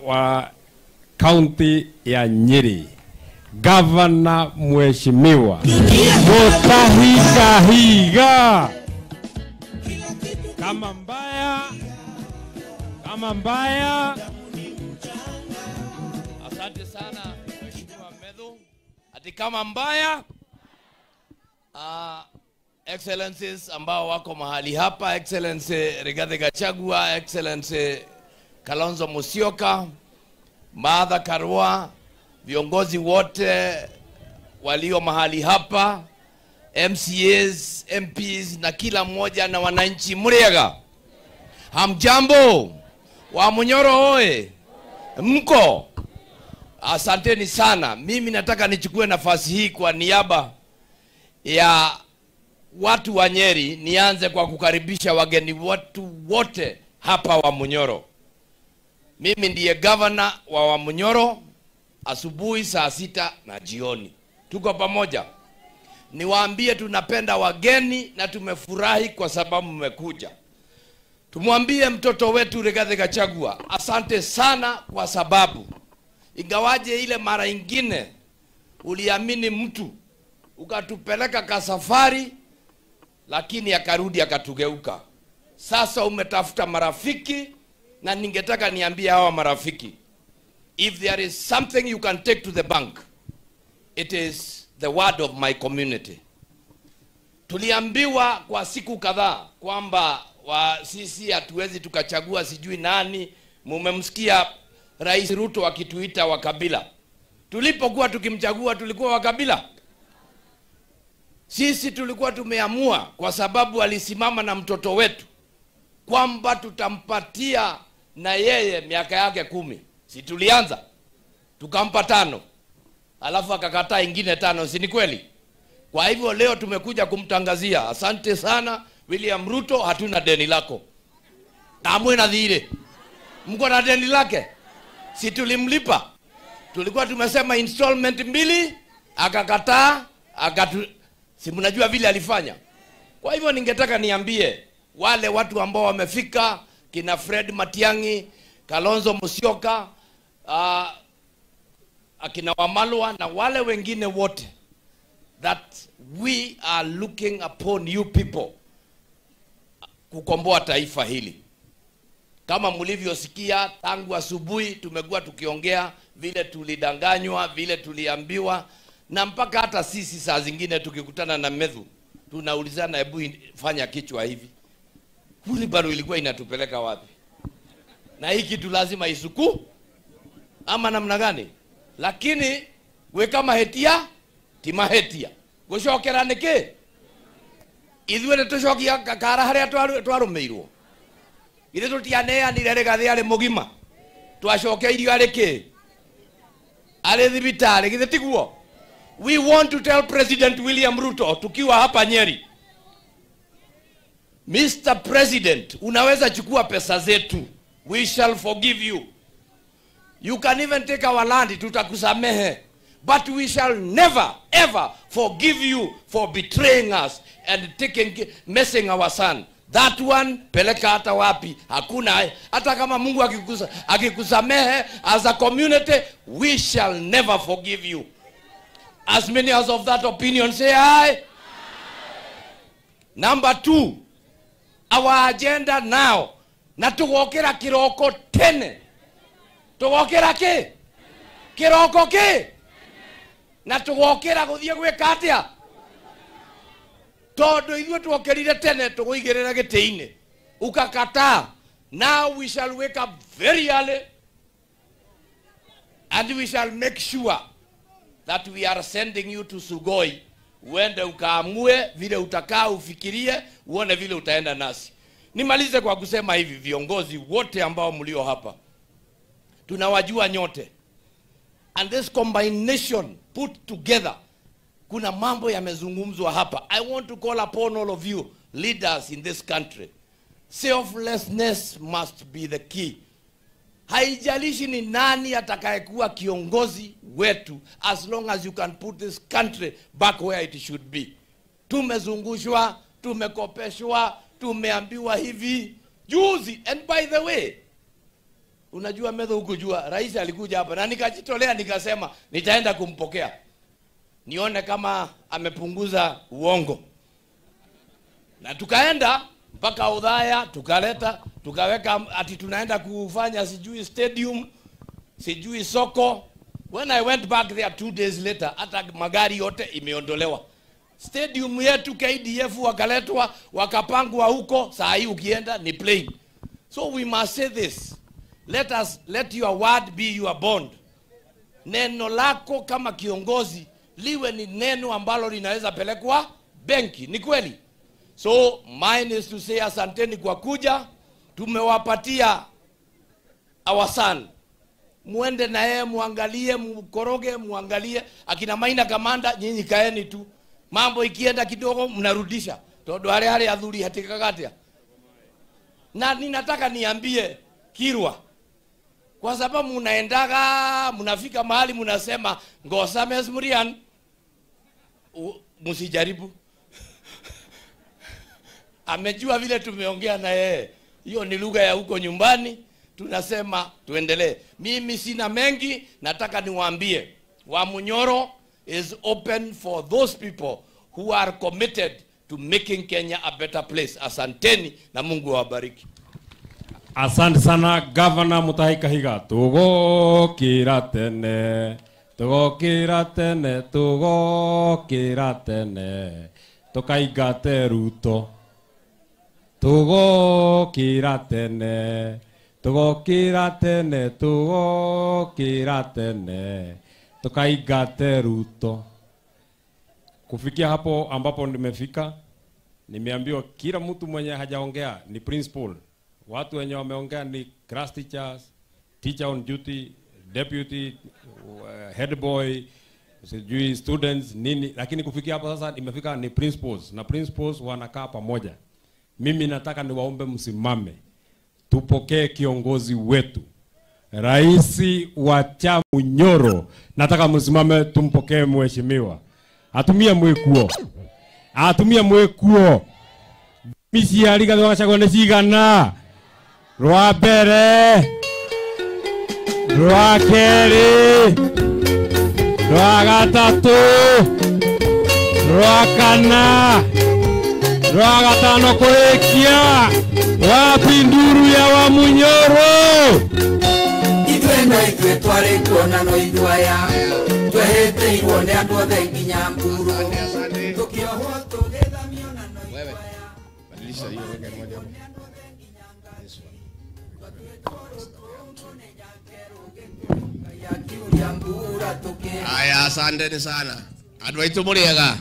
wa kaunti ya Nyeri, Gavana Mheshimiwa Mutahi Kahiga. Kama mbaya. Asante sana Mheshimiwa Medhu. Ati kama mbaya, excellencies ambao wako mahali hapa, Excellency Rigathi Gachagua, Excellency Kalonzo Musyoka, Martha Karua, viongozi wote walio mahali hapa, MCAs, MPs na kila mmoja na wananchi muriega. Hamjambo? Wa Munyoro oe. Mko? Asanteni sana. Mimi nataka nichukue nafasi hii kwa niaba ya watu wa Nyeri, nianze kwa kukaribisha wageni watu wote hapa wa Munyoro. Mimi ndiye governor wa Wamunyoro. Asubuhi saa 6 na jioni tuko pamoja. Niwaambie tunapenda wageni na tumefurahi kwa sababu mmekuja. Tumwambie mtoto wetu Rigathi Gachagua asante sana, kwa sababu ingawaje ile mara ingine uliamini mtu ukatupeleka kasafari, lakini akarudi akatugeuka. Sasa umetafuta marafiki, na ningetaka niambie hawa marafiki, if there is something you can take to the bank, it is the word of my community. Tuliambiwa kwa siku kadhaa kwamba sisi hatuwezi tukachagua sijui nani. Mumemsikia Rais Ruto akituita wakabila. Tulipokuwa tukimchagua tulikuwa wakabila? Sisi tulikuwa tumeamua kwa sababu alisimama na mtoto wetu kwamba tutampatia na yeye miaka yake 10. Si tulianza tukampa 5, alafu akakataa ingine 5, si ni kweli? Kwa hivyo leo tumekuja kumtangazia asante sana William Ruto, hatuna deni lako. Kamwe na dhire. Mko na deni lake? Si tulimlipa? Tulikuwa tumesema installment 2, akakataa, si mnajua vile alifanya. Kwa hivyo ningetaka niambie wale watu ambao wamefika, kina Fred Matiang'i, Kalonzo Musyoka, akina Wamalwa na wale wengine wote, that we are looking upon you people kukomboa taifa hili. Kama mlivyosikia tangu asubuhi tumekuwa tukiongea vile tulidanganywa, vile tuliambiwa, na mpaka hata sisi saa zingine tukikutana na Medhu tunaulizana, hebu fanya kichwa hivi, wheelbarrow ilikuwa inatupeleka wapi? Na hii kitu lazima isuku ama namna gani? Lakini we kama hetia tima hetia gucokera niki ithuĩ tucokia kara haria twarumeirwo. Ithe tutianeanire Rigathi ari mugima, twacokeirio ari ki? Ari thibitari, githe tiguo? We want to tell President William Ruto tukiwa hapa Nyeri, Mr. President, unaweza chukua pesa zetu, we shall forgive you. You can even take our land, tutakusamehe. But we shall never ever forgive you for betraying us and messing our son. That one peleka hata wapi? Hakuna. Hata kama Mungu akikusamehe as a community, we shall never forgive you. As many as of that opinion say aye. Number 2, our agenda now, na tugokera kiroko tene. Tugokera ke? Kiroko ke? Na tugokera guthie gwika atia? Todo ithuĩ tuokerire tene tuguigirira gĩtĩ-inĩ ukakataa. Now we shall wake up very early and we shall make sure that we are sending you to Sugoi, uende ukaamue vile utakaa, ufikirie, uone vile utaenda nasi. Nimalize kwa kusema hivi, viongozi wote ambao mlio hapa tunawajua nyote, and this combination put together, kuna mambo yamezungumzwa hapa. I want to call upon all of you leaders in this country. Selflessness must be the key. Haijalishi ni nani atakayekuwa kiongozi wetu, as long as you can put this country back where it should be. Tumezungushwa, tumekopeshwa, tumeambiwa hivi juzi. And by the way, Unajua Medho hukujua, rais alikuja hapa na nikajitolea nikasema nitaenda kumpokea. Nione kama amepunguza uongo. Na tukaenda mpaka Udhaya, tukaweka ati tunaenda kufanya sijui stadium, sijui soko. When I went back there 2 days later, hata magari yote imeondolewa. Stadium yetu KDF wakaletwa, wakapangwa huko, saa hii ukienda ni plain. So we must say this. Let your word be your bond. Neno lako kama kiongozi liwe ni neno ambalo linaweza pelekwa benki. Ni kweli? So mine is to say asanteni kwa kuja. Tumewapatia our son. Muende na yeye muangalie, mkoroge, muangalie. Akina Maina Kamanda, nyinyi kaeni tu. Mambo ikienda kidogo mnarudisha. Todo hale adhuri hatikagatia. Na ninataka niambie Kirwa, kwa sababu mnaendaga, mnafika mahali mnasema Ngosa Mesmurian, msijaribu. Amejua vile tumeongea na yeye. Hiyo ni lugha ya huko nyumbani. Tunasema tuendelee. Mimi sina mengi, nataka niwaambie Wamunyoro is open for those people who are committed to making Kenya a better place. Asanteni na Mungu awabariki. Asante sana Governor Mutahi Kahiga. Tugokira tene, tugokira tene, tugokira tene, tukaigate Ruto. Tugokira tene, tugokira tene, tugokira tene, tukaigate Ruto. Kufikia hapo ambapo nimefika, nimeambiwa kila mtu mwenye hajaongea ni principal. Watu wenye wameongea ni class teachers, teacher on duty, deputy, head boy, sijui students, nini. Lakini kufikia hapo sasa nimefika ni principals. Na principals wanakaa pamoja. Mimi nataka niwaombe msimame. Tupokee kiongozi wetu. Raisi wa Chamunyoro. Nataka msimame tumpokee mheshimiwa. Atumie mwekuo. Atumie mwekuo. Misi aliga doa chagone sigana. Rwa bere. Rwa keri. Rwa gatatu. Rwa kana. Rwa gatano kurekia. Wapi nduru ya Wamunyoro? Itwenda itwe tware kuona no idwaya. Twehete iwone andu othe nginya mburu. Tukioho tugethamio na no idwaya. Badilisha hiyo weka moja hapo. Aya, asanteni sana. Adwaitu muriega.